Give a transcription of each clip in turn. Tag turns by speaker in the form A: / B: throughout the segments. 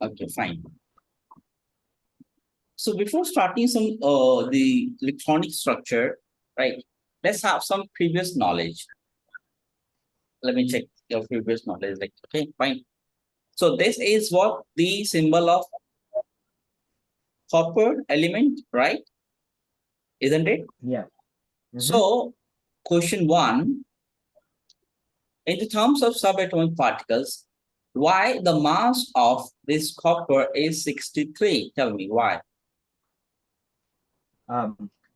A: Okay, fine. So before starting some the electronic structure, right? Let's have some previous knowledge. Let me check your previous knowledge. Like, okay, fine. So this is what the symbol of copper element, right? Isn't it?
B: Yeah.
A: So question 1, in the terms of subatomic particles, why the mass of this copper is 63? Tell me why.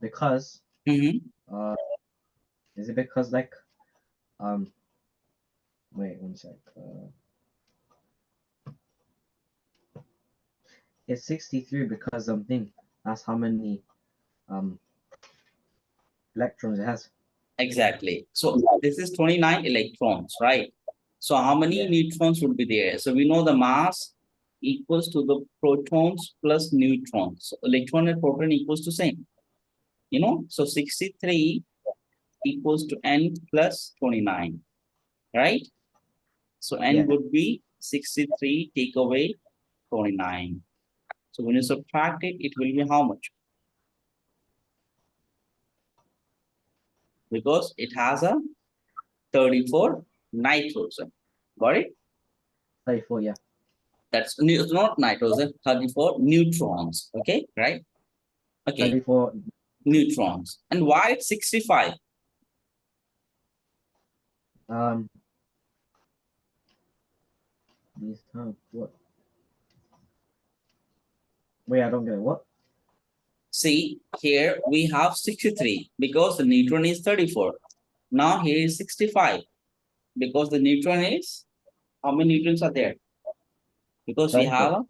B: Because
A: Mm-hmm.
B: is it because like wait one sec. It's 63 because thing. That's how many um electrons it has.
A: Exactly. So this is 29 electrons, right? So how many neutrons would be there? So we know the mass equals to the protons plus neutrons. So electron and proton equals to same. You know, so 63 equals to n plus 29, right? So n would be 63, take away 29. So when you subtract it, it will be how much? Because it has a 34 nitrogen. Got it?
B: 34, yeah.
A: That's not nitrogen, 34 neutrons. Okay, right? Okay,
B: 34
A: neutrons. And why it's 65?
B: These times what? Wait, I don't get it. What?
A: See, here we have 63 because the neutron is 34. Now here is 65 because the neutron is, how many neutrons are there? Because
B: 34.
A: we have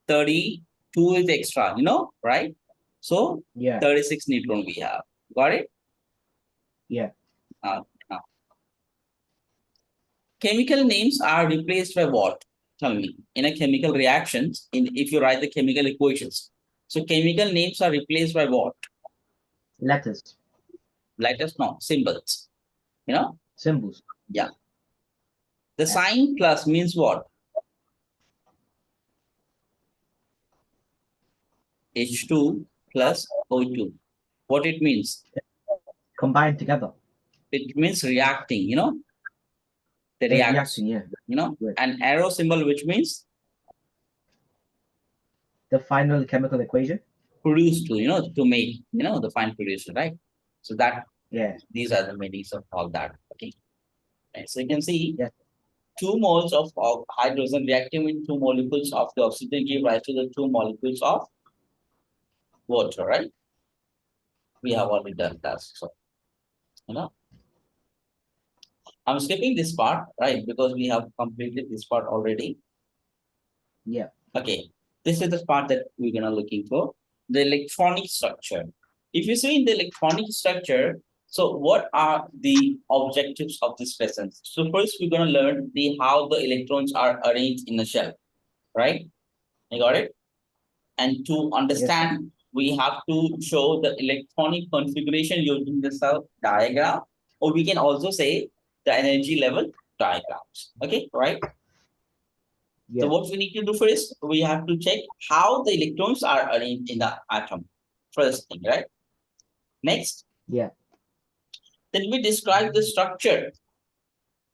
A: 32 is extra, you know, right? So 36 neutron we have. Got it?
B: Yeah.
A: Now, chemical names are replaced by what? Tell me. In a chemical reactions, if you write the chemical equations. So chemical names are replaced by what?
B: Letters.
A: Letters, no, symbols. You know?
B: Symbols.
A: Yeah. The sign plus means what? H2 plus O2. What it means?
B: Combined together.
A: It means reacting, you know? The reaction,
B: yeah.
A: You know? An arrow symbol, which means?
B: The final chemical equation.
A: Produce to, you know, to make, you know, the final producer, right? So that, these are the meanings of all that. Okay. Right. So you can see 2 moles of hydrogen reacting with 2 molecules of the oxygen give rise to the 2 molecules of water, right? We have already done that. So, you know, I'm skipping this part, right? Because we have completed this part already.
B: Yeah.
A: Okay. This is the part that we're gonna looking for. The electronic structure. If you see in the electronic structure, so what are the objectives of this lesson? So first we're gonna learn the how the electrons are arranged in a shell, right? You got it? And to understand, we have to show the electronic configuration using the cell diagram, or we can also say the energy level diagrams. Okay, right? So what we need to do first, we have to check how the electrons are arranged in the atom. First thing, right? Next.
B: Yeah.
A: Then we describe the structure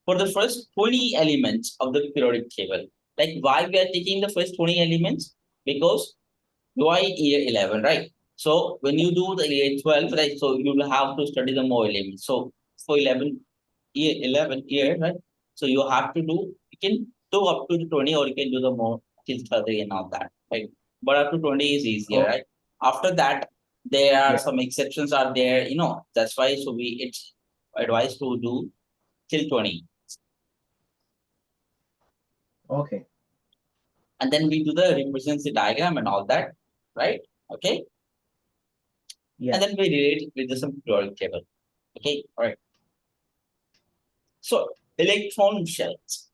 A: for the first 20 elements of the periodic table. Like why we are taking the first 20 elements? Because you are in year 11, right? So when you do the year 12, right? So you will have to study the more elements. So for 11 year, right? So you have to do, you can do up to the 20 or you can do the more till 30 and all that, right? But up to 20 is easier, right? After that, there are some exceptions are there, you know, that's why. So it's advised to do till 20.
B: Okay.
A: And then we do the represents diagram and all that, right? Okay.
B: Yeah.
A: And then we relate it with some periodic table. Okay, all right. So electron shells.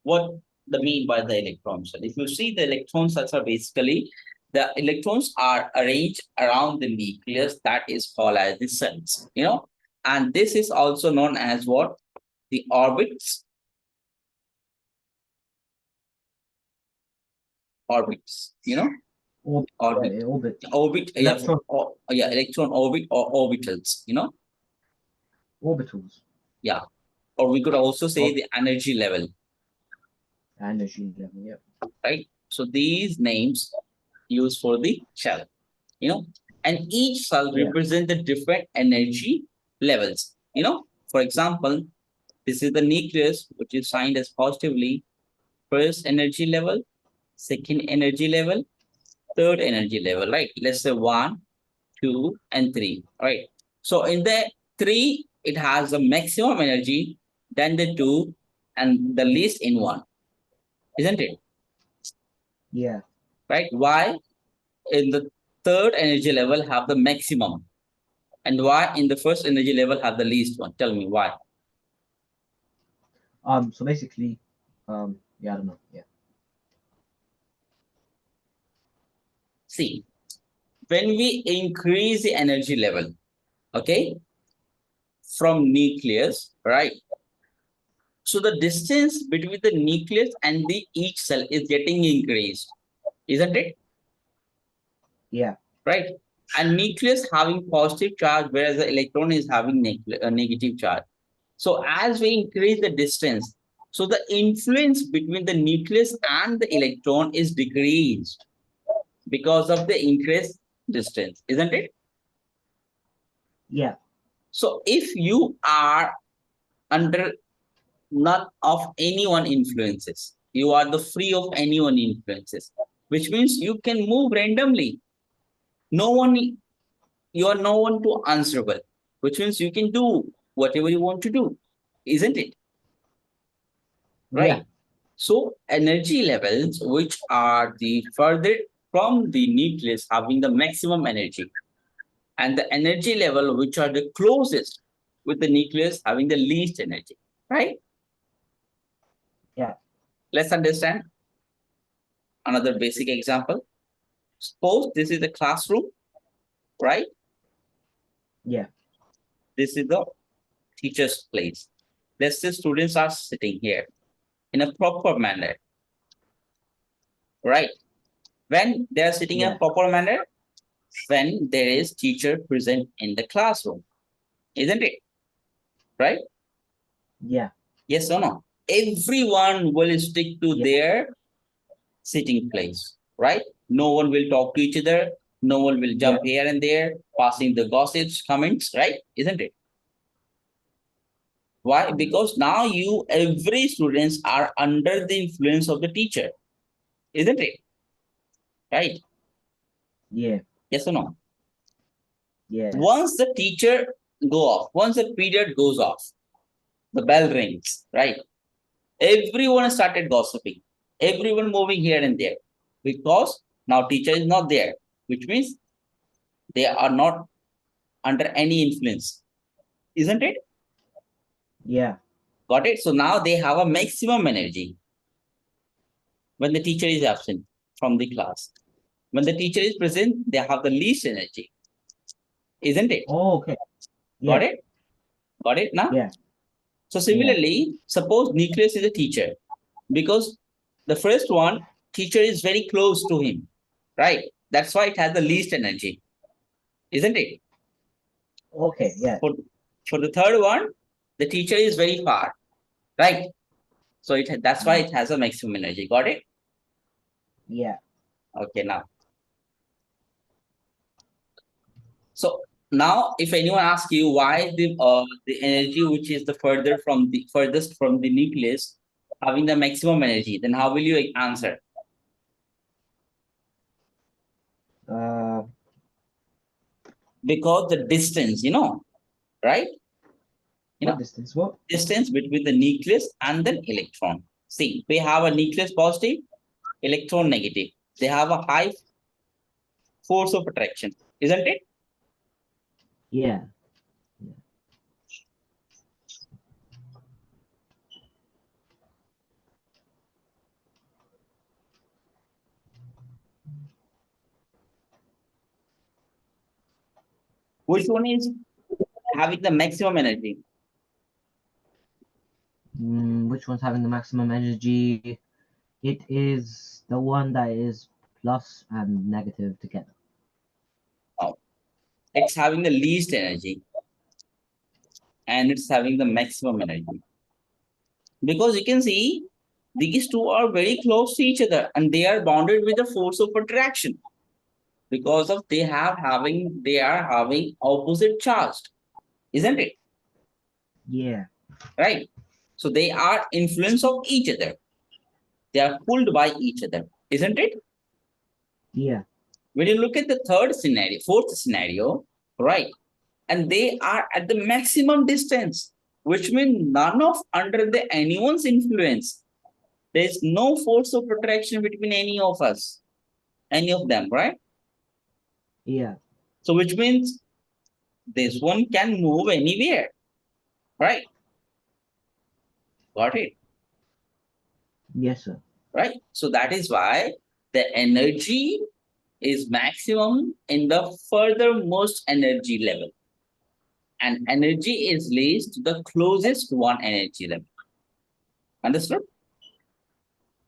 A: What the mean by the electron shell? If you see the electron shells are basically the electrons are arranged around the nucleus that is called as the cells, you know, and this is also known as what? The orbits orbits, you know,
B: Orbit.
A: orbit,
B: Electron.
A: electron orbit or orbitals, you know,
B: Orbitals.
A: yeah. Or we could also say the energy level,
B: Energy level. Yeah.
A: right? So these names used for the shell, you know, and each cell
B: Yeah.
A: represent the different energy levels, you know. For example, this is the nucleus, which is signed as positively first energy level, second energy level, third energy level, right? Let's say 1, 2, and 3, right? So in the 3, it has the maximum energy, then the 2, and the least in 1, isn't it?
B: Yeah.
A: Right? Why in the third energy level have the maximum, and why in the first energy level have the least one? Tell me why.
B: So basically, yeah, I don't know. Yeah.
A: See, when we increase the energy level, okay, from nucleus, right? So the distance between the nucleus and the each cell is getting increased, isn't it?
B: Yeah.
A: Right? And nucleus having positive charge, whereas the electron is having a negative charge. So as we increase the distance, so the influence between the nucleus and the electron is decreased because of the increased distance, isn't it?
B: Yeah.
A: So if you are under none of anyone influences, you are the free of anyone influences, which means you can move randomly. No one, you are no one to answerable, which means you can do whatever you want to do, isn't it? Right?
B: Yeah.
A: So energy levels, which are the further from the nucleus having the maximum energy, and the energy level which are the closest with the nucleus having the least energy, right?
B: Yeah.
A: Let's understand another basic example. Suppose this is a classroom, right?
B: Yeah.
A: This is the teacher's place. Let's say students are sitting here in a proper manner, right? When they are sitting in a
B: Yeah.
A: proper manner, when there is teacher present in the classroom, isn't it? Right?
B: Yeah.
A: Yes or no? Everyone will stick to
B: Yeah.
A: their sitting place, right? No one will talk to each other. No one will jump here and there, passing the gossips, comments, right? Isn't it? Why? Because now every students are under the influence of the teacher, isn't it? Right?
B: Yeah.
A: Yes or no?
B: Yeah.
A: Once the teacher go off, once the period goes off, the bell rings, right? Everyone started gossiping, everyone moving here and there, because now teacher is not there, which means they are not under any influence, isn't it?
B: Yeah.
A: Got it? So now they have a maximum energy when the teacher is absent from the class. When the teacher is present, they have the least energy, isn't it?
B: Oh, okay.
A: Got
B: Yeah.
A: it? Got it now?
B: Yeah.
A: So similarly, suppose nucleus is a teacher, because the first one, teacher is very close to him, right? That's why it has the least energy, isn't it?
B: Okay. Yeah.
A: For the third one, the teacher is very far, right? So that's why it has a maximum energy. Got it?
B: Yeah.
A: Okay, now. So now, if anyone asks you why the energy which is the furthest from the nucleus having the maximum energy, then how will you answer?
B: Uh.
A: Because the distance, right?
B: What distance? What?
A: Distance between the nucleus and the electron. See, we have a nucleus positive, electron negative. They have a high force of attraction, isn't it?
B: Yeah.
A: Which one is having the maximum energy?
B: Which one's having the maximum energy? It is the one that is plus and negative together.
A: Oh, it's having the least energy and it's having the maximum energy. Because you can see these two are very close to each other and they are bounded with the force of attraction because of they are having opposite charged, isn't it?
B: Yeah.
A: Right? So they are influence of each other. They are pulled by each other, isn't it?
B: Yeah.
A: When you look at the fourth scenario, right? And they are at the maximum distance, which means none of under the anyone's influence. There is no force of attraction between any of us, any of them, right?
B: Yeah.
A: So which means this one can move anywhere, right? Got it?
B: Yes, sir.
A: Right? So that is why the energy is maximum in the furthermost energy level. And energy is least to the closest one energy level. Understood?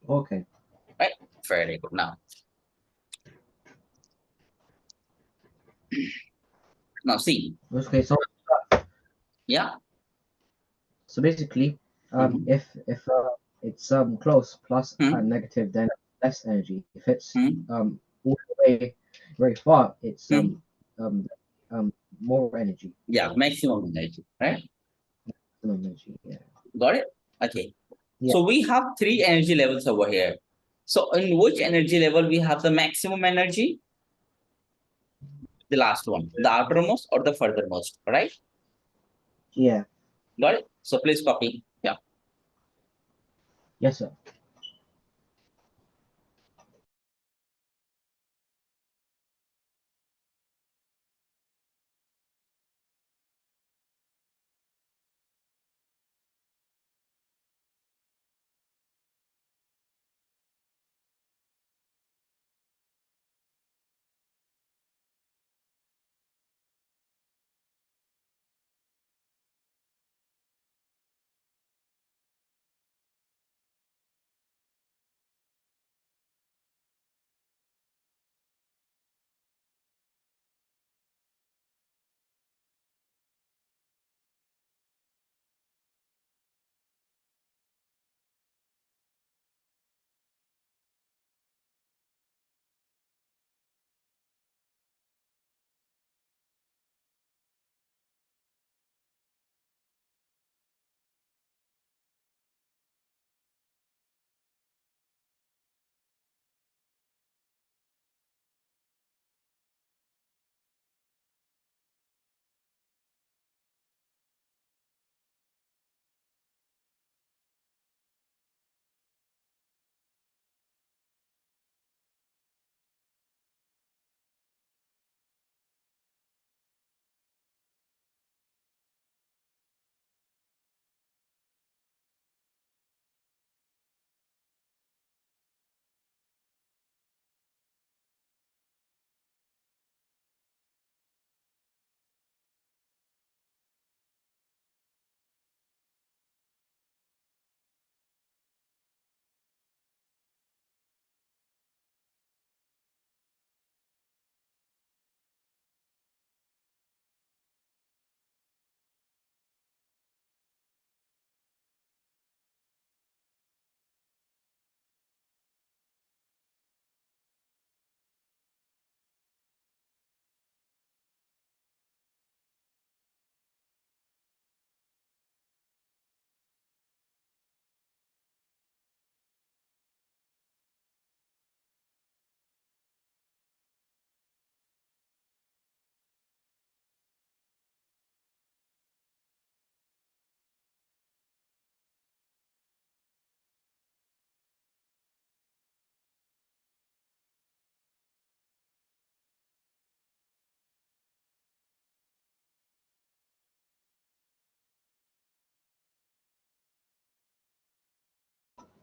B: Okay.
A: Right? Very good. Now see.
B: Okay. So
A: Yeah.
B: so basically,
A: Mhm.
B: if it's close plus
A: Hmm.
B: and negative, then less energy. If it's
A: Hmm.
B: all the way very far, it's
A: Hmm.
B: um more energy.
A: Yeah, maximum energy, right?
B: Maximum energy. Yeah.
A: Got it? Okay.
B: Yeah.
A: So we have three energy levels over here. So in which energy level we have the maximum energy? The last one, the outermost or the furthermost, right?
B: Yeah.
A: Got it? So please copy. Yeah.
B: Yes, sir.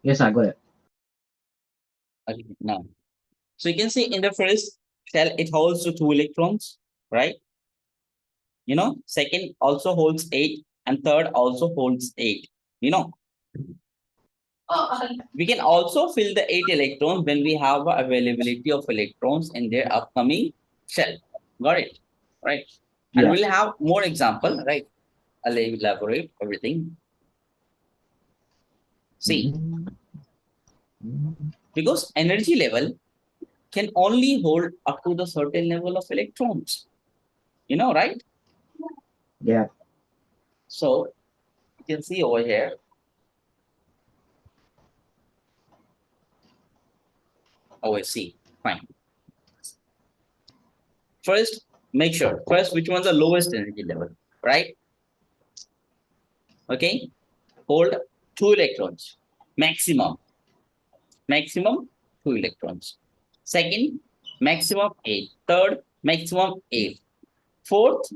B: Yes, I got it.
A: Okay. Now, so you can see in the first shell, it holds the 2 electrons, right? Second also holds 8 and third also holds 8, you know. We can also fill the 8 electrons when we have availability of electrons in their upcoming shell. Got it? Right. And
B: Yeah.
A: we'll have more example, right? I'll elaborate everything. See, because energy level can only hold up to the certain level of electrons. You know, right?
B: Yeah.
A: So you can see over here. Oh, I see. Fine. First, make sure. First, which one's the lowest energy level, right? Okay. Hold 2 electrons. Maximum. Maximum 2 electrons. Second, maximum 8. Third, maximum 8. Fourth,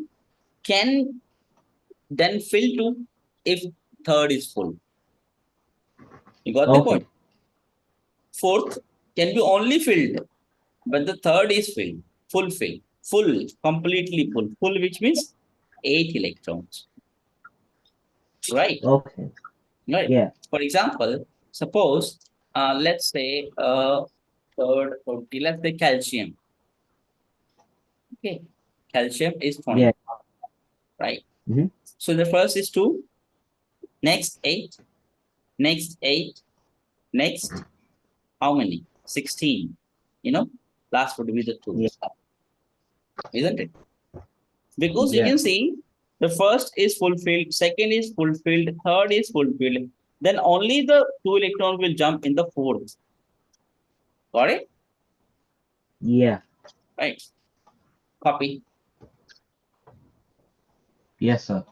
A: can then fill to if third is full. You got the
B: Okay.
A: point? Fourth can be only filled, but the third is filled, full, completely full. Full, which means 8 electrons, right?
B: Okay.
A: Right.
B: Yeah.
A: For example, suppose let's say third, 40, let's say calcium. Okay, calcium is
B: Yeah.
A: 20, right?
B: Mm-hmm.
A: So the first is 2, next 8, next 8, next how many? 16. You know, last would be the 2,
B: Yeah.
A: isn't it? Because you
B: Yeah.
A: can see the first is fulfilled, second is fulfilled, third is fulfilled. Then only the 2 electrons will jump in the fourth. Got it?
B: Yeah.
A: Right. Copy.
B: Yes, sir.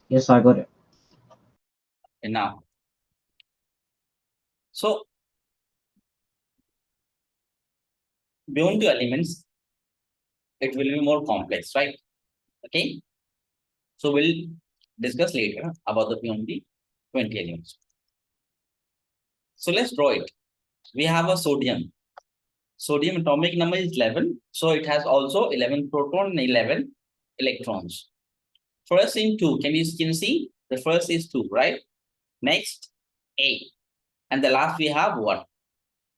B: Yes, I got it.
A: And now, so beyond the elements, it will be more complex, right? Okay. So we'll discuss later about the beyond the 20 elements. So let's draw it. We have a sodium. Sodium atomic number is 11. So it has also 11 proton and 11 electrons. First in 2, can you see? The first is 2, right? Next, 8. And the last we have what?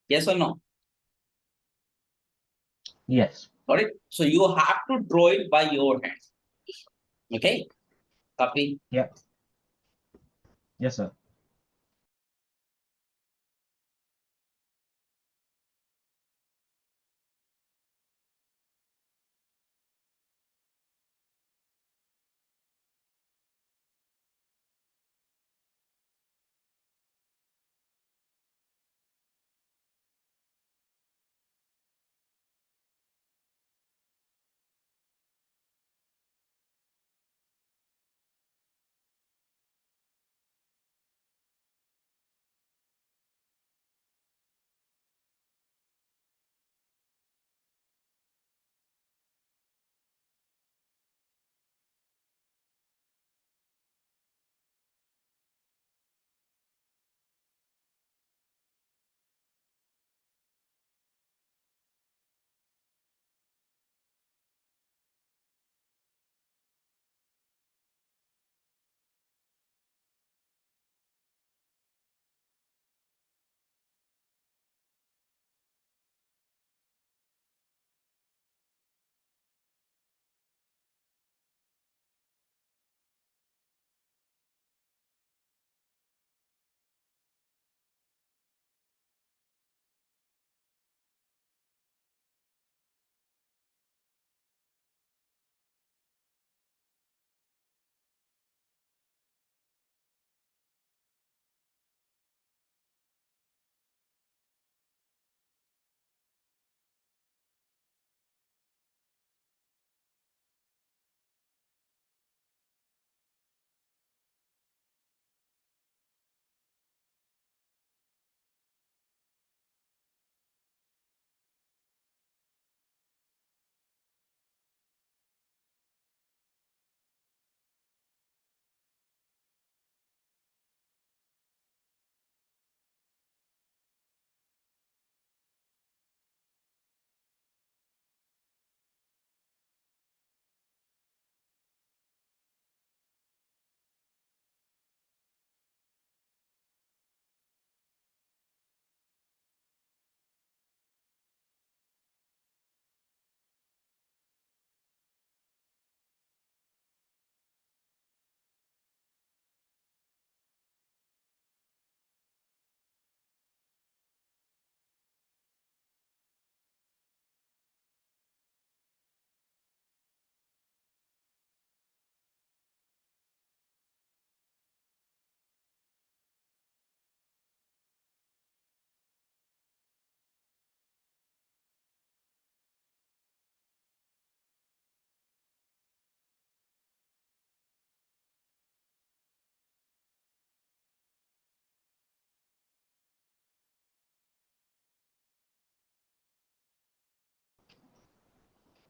A: Yes or no?
B: Yes.
A: Got it? So you have to draw it by your hand. Okay? Copy.
B: Yep. Yes, sir.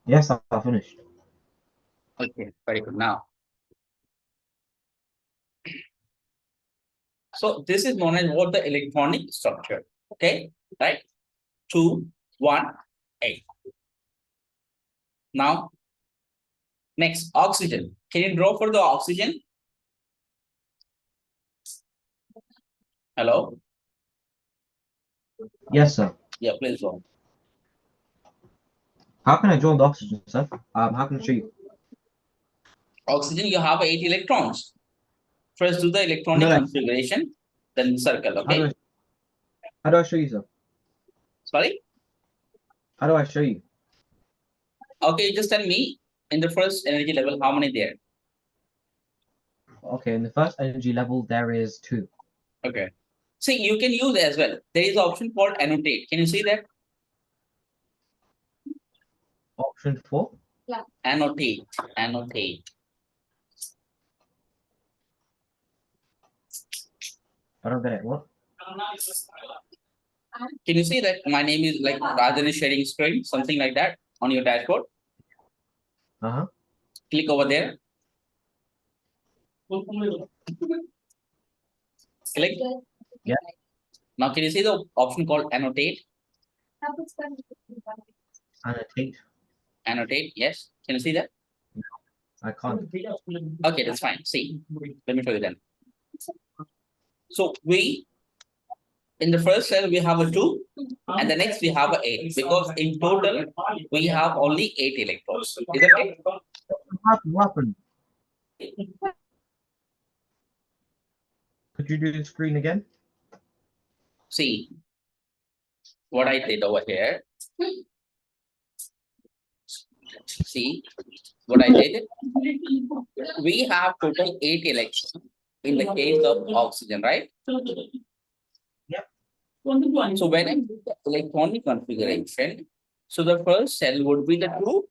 B: Yes, I finished.
A: Okay, very good. Now, so this is known as what the electronic structure. Okay, right? 2, 1, 8. Now, next, oxygen. Can you draw for the oxygen? Hello?
B: Yes, sir.
A: Yeah, please draw.
B: How can I draw the oxygen, sir? How can I show you?
A: Oxygen, you have 8 electrons. First, do the electronic
B: No, no.
A: configuration, then circle.
B: How do
A: Okay.
B: I show you, sir?
A: Sorry.
B: How do I show you?
A: Okay, just tell me in the first energy level how many there.
B: Okay, in the first energy level, there is 2.
A: Okay. See, you can use as well. There is an option called annotate. Can you see that?
B: Option 4.
A: Annotate. Annotate.
B: I don't get it. What?
A: Can you see that my name is like Rajan is sharing screen, something like that on your dashboard?
B: Uh-huh.
A: Click over there. Click.
B: Yeah.
A: Now can you see the option called annotate?
B: Annotate.
A: Annotate, yes. Can you see that?
B: I can't.
A: Okay, that's fine. See, let me show you then. So in the first cell we have a 2 and the next we have a 8 because in total we have only 8 electrons. Is that right?
B: What happened? Could you do the screen again?
A: See what I did over here. See what I did. We have total 8 electrons in the case of oxygen, right?
B: Yep.
A: So when I do the electronic configuration, so the first cell would be the 2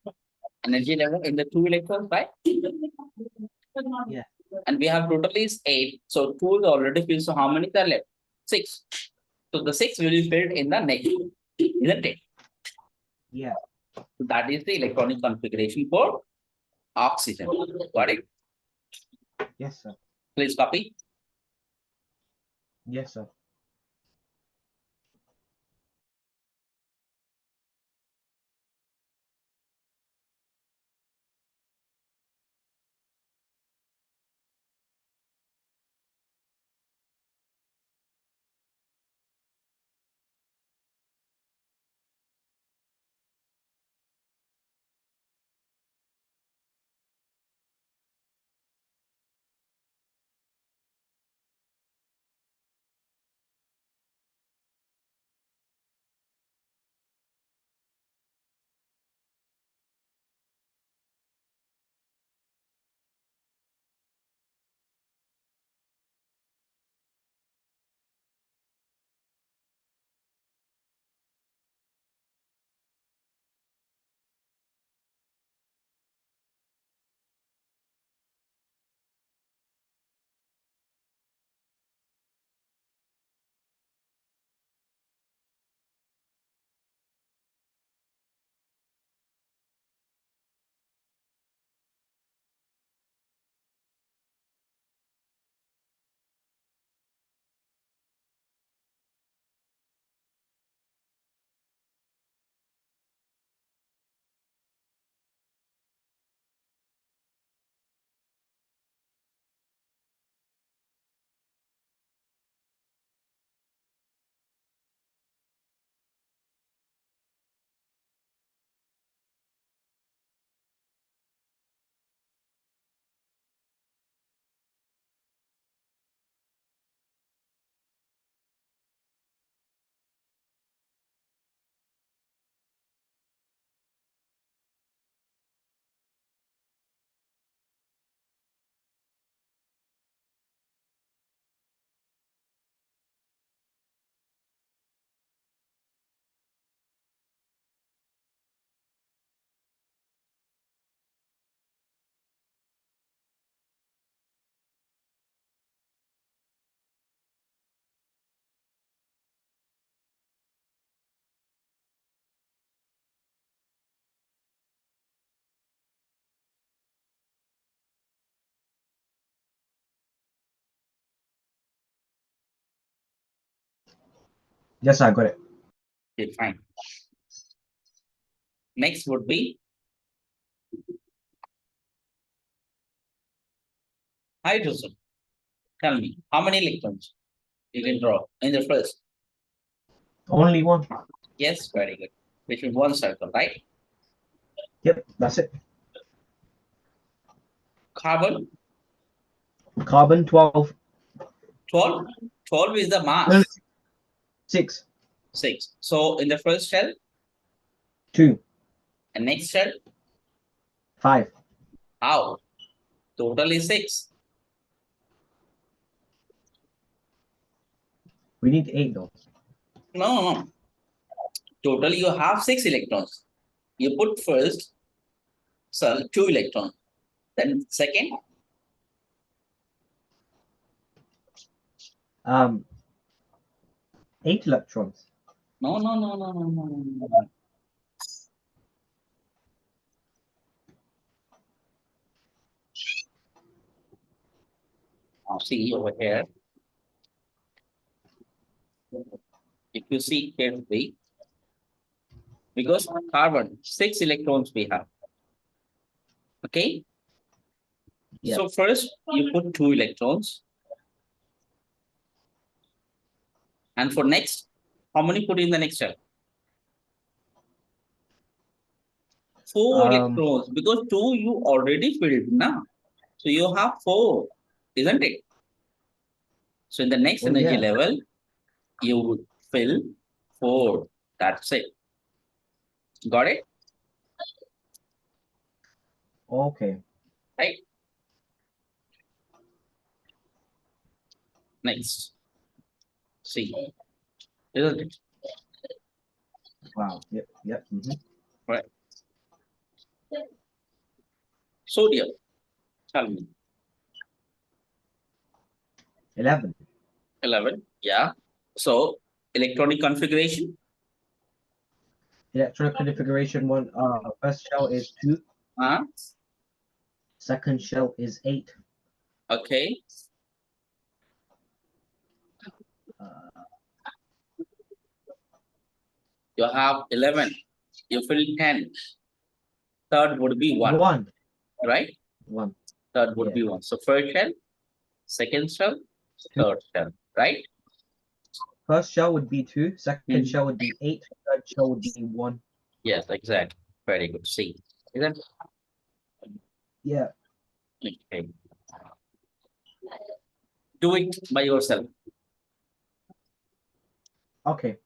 A: energy level in the 2 electrons, right?
B: Yeah.
A: And we have total is 8. So 2 is already filled. So how many are left? 6. So the 6 will be filled in the next, isn't it?
B: Yeah.
A: So that is the electronic configuration for oxygen. Got it?
B: Yes, sir.
A: Please copy.
B: Yes, sir. Yes, I got it.
A: Okay, fine. Next would be hydrogen. Tell me, how many electrons you can draw in the first?
B: Only one.
A: Yes, very good. Which is one circle, right?
B: Yep, that's it.
A: Carbon,
B: Carbon 12.
A: 12. 12 is the
B: No,
A: mass.
B: 6.
A: 6. So in the first shell,
B: 2.
A: and next shell,
B: 5.
A: how? Total is 6.
B: We need 8 though.
A: No. Total you have 6 electrons. You put first cell 2 electrons. Then second,
B: Um, 8 electrons.
A: No, no, no, no, no, no, no, no, no. Now see over here. If you see carefully, because carbon, 6 electrons we have. Okay.
B: Yep.
A: So first you put 2 electrons. And for next, how many put in the next cell? 4 electrons, because 2 you already filled now. So you have 4, isn't it? So in the next energy level, you would fill 4. That's it. Got it?
B: Okay.
A: Right. Next. See. Isn't it?
B: Wow. Yep. Yep.
A: Right. Sodium. Tell me.
B: 11.
A: 11. Yeah. So electronic configuration.
B: Electronic configuration one. First shell is 2. Second shell is 8.
A: Okay. You have 11. You fill 10. Third would be 1.
B: 1.
A: Right?
B: 1.
A: Third would be 1. So first shell, second shell, third shell. Right?
B: First shell would be 2. Second shell would be 8. Third shell would be 1.
A: Yes, exactly. Very good. See. Isn't?
B: Yeah.
A: Okay. Do it by yourself.
B: Okay.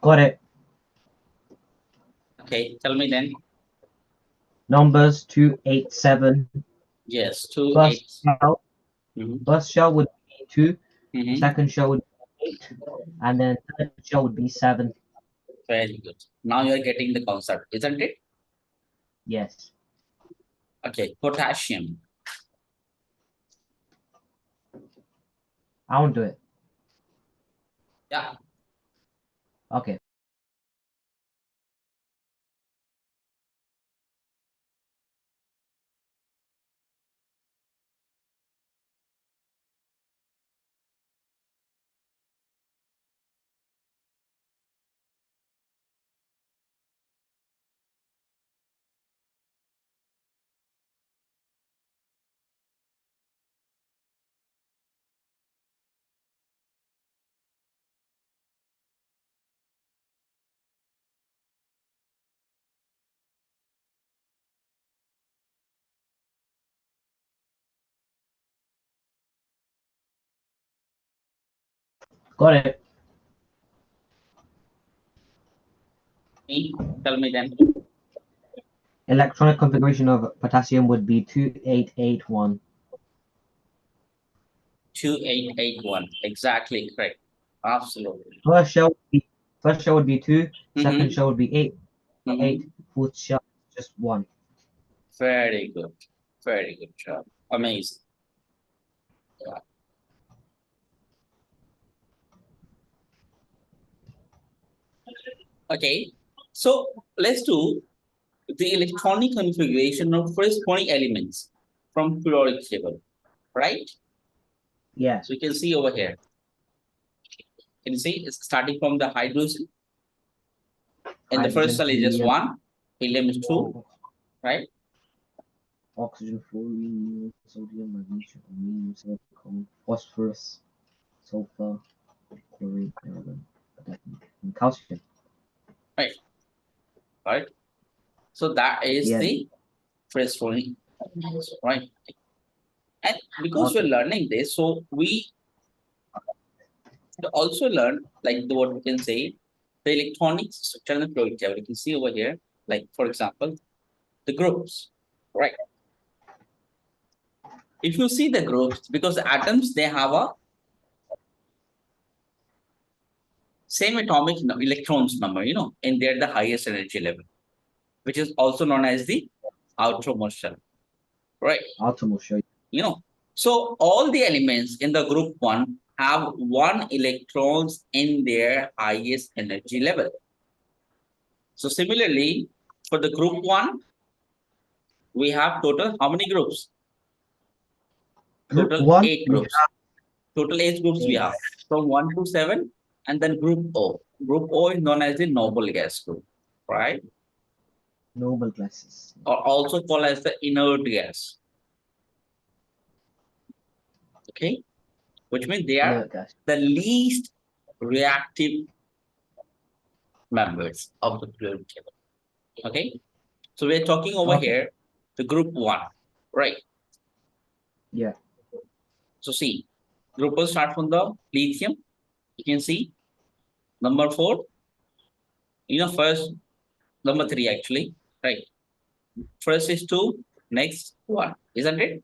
B: Got it.
A: Okay. Tell me then.
B: Numbers 2, 8, 7.
A: Yes. 2, 8.
B: First shell would be 2.
A: Mm-hmm.
B: Second shell would be 8. And then third shell would be 7.
A: Very good. Now you are getting the concept, isn't it?
B: Yes.
A: Okay. Potassium.
B: I won't do it.
A: Yeah.
B: Okay. Got it.
A: Tell me then.
B: electronic configuration of potassium would be 2881.
A: 2881. Exactly correct. Absolutely.
B: First shell would be 2, second
A: Mhm.
B: shell would be 8,
A: Mhm.
B: 8, fourth shell just 1.
A: Very good. Very good job. Amazing. Yeah. Okay. So let's do the electronic configuration of corresponding elements from periodic table, right?
B: Yeah.
A: So you can see over here. Can you see it's starting from the hydrogen? And the first
B: Hydrogen,
A: cell is just
B: helium,
A: 1, helium is 2, right?
B: oxygen, fluorine, sodium, magnesium, aluminum, silicon, phosphorus, sulfur, chlorine, argon, and calcium.
A: Right. Right. So that is
B: Yeah.
A: the first one, right? And because we're
B: Okay.
A: learning this, so we also learn like the what we can say the electronic structure and the periodic table. You can see over here, like for example, the groups, right? If you see the groups, because the atoms they have a same atomic electrons number, and they're the highest energy level, which is also known as the outermost shell, right?
B: Atom will show you.
A: So all the elements in the group 1 have 1 electrons in their highest energy level. So similarly, for the group 1, we have total how many groups?
B: Group
A: Total
B: 1,
A: 8
B: we
A: groups. Total 8 groups we
B: have 8
A: have from 1 to 7, and then group O. Group O is known as the noble gas group, right?
B: noble gases.
A: Or also called as the inert gas. Okay, which means they are
B: Inert gas.
A: the least reactive members of the periodic table. Okay, so we're talking over
B: Okay.
A: here the group 1, right?
B: Yeah.
A: So see, group 1 start from the lithium. You can see number 4, first number 3 actually, right? First is 2, next 1, isn't it?